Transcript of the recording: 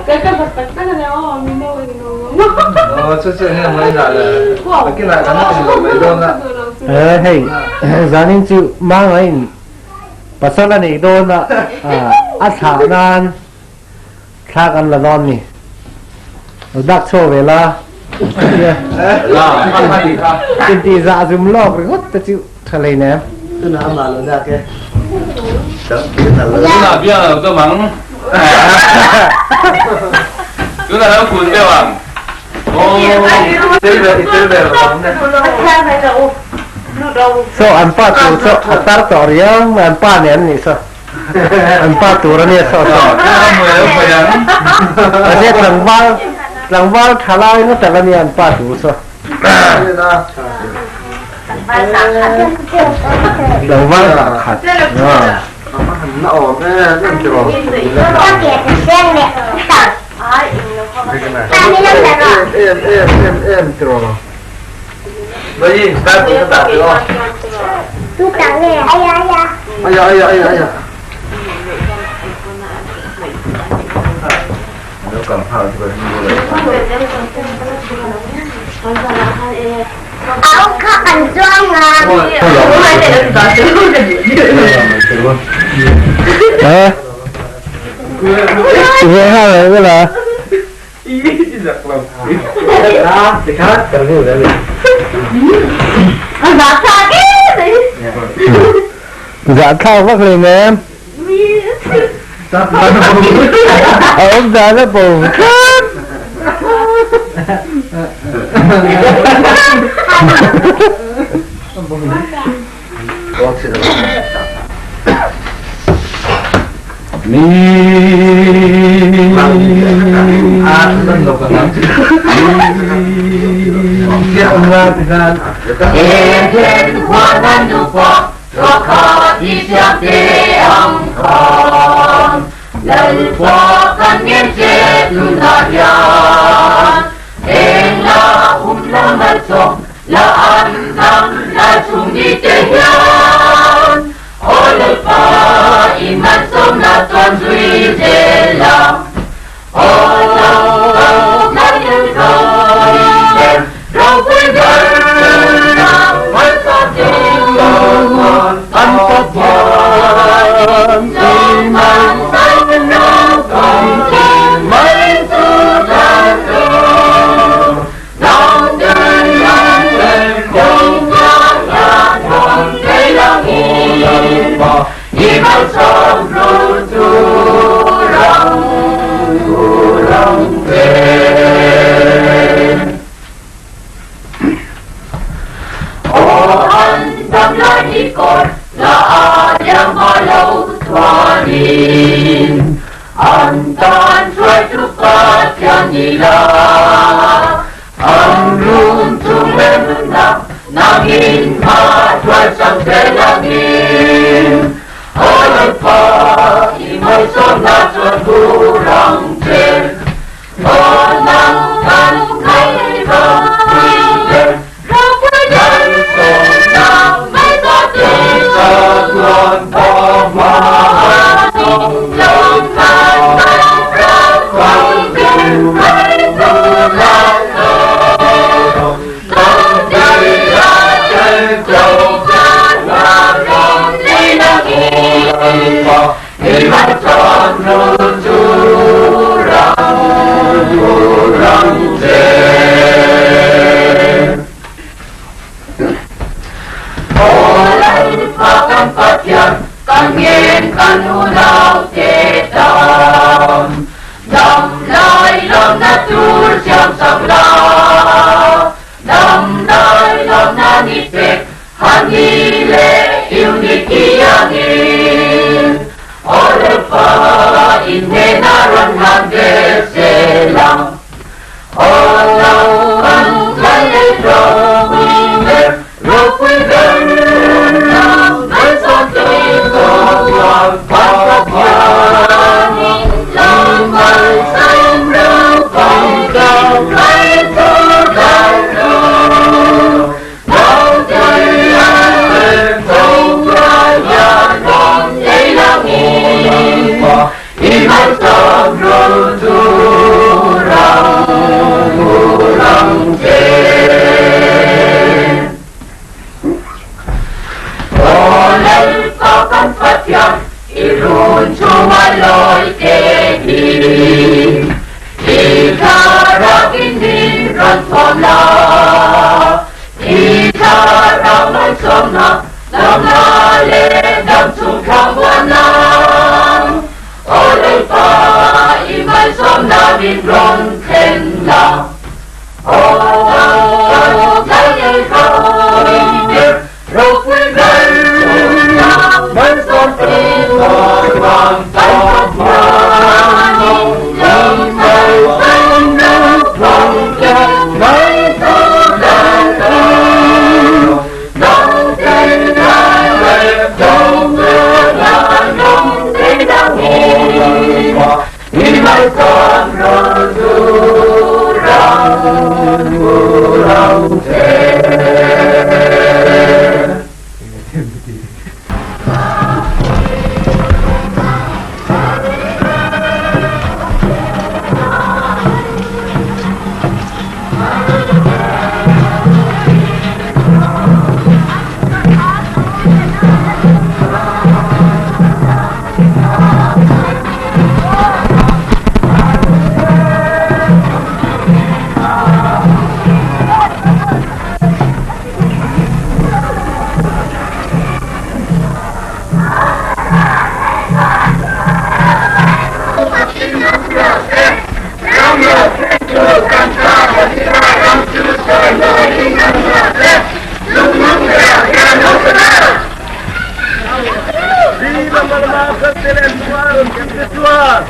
cái bật cái này ó mình đâu ini mulai jalan. Mungkin akan lebih dona. Hey, zanin chu mang ai pasal ni dona athanan thakan la don ni dak cho về la tin ti za zum lok rồi ta chịu thale nè Itu nama lo dah ke. Chúng là bia cơ mắng. Chúng là nó cuốn bia bằng. so anpa tu so atar to riang anpa nen ni so anpa tu ra ni so ase tlang wal thalai no ta ni anpa tu so tlang wal khat Nó ổn thế, nó chưa. Em chưa. Bởi vì ta cũng có tạo được không? Tôi tặng nè, Aya. Nó cầm phao cho áo khắc ảnh doang à. Nghe ha rồi cái là Đó, thì khác. Cần hiểu đấy. Dạ sao cái gì? dạ thao vắc lên em ông già nó bù lời qua căn nhiên chế từ na yan em là lo na chong là an nam là chung đi chế yan ôi lời pa iman sông na toàn duy chế lòng ôi lòng lòng căn nhiên rồi rau quê gần nam vẫn có tình ngon ăn có tiền iman Antan suai tupat yang hilang Angrum tumen nangin matuai sampai langit Oleh pa imai somna tuan kurang cer Onang kan kai bang Rapai dan somna mai kati satuan pamah Kan nghiên kan ulau tetam Dam lai lam natur siam sabla Dam lai lam na nipek Hanile yêu nikiangin Ole pa inhe naran hande selang Olau ang kaya drong Rokwe gan Nam ay sa Hãy Imam Samrudurang Oleh pakan fatya irun cuma loy tehi Ikara ini rantola Ikara mansomna Lamale dam sukang wanang Oleh pa imay somna binron tenla Oh, kaya kaya Rokul dan Mansom Pinong Wang Pagpapani Yang Mansom Pinong May Tulan Nong Tenay Nong Tenay Nong Tenay Imay Samrudurang Urang Viva Malmaka Teleswar,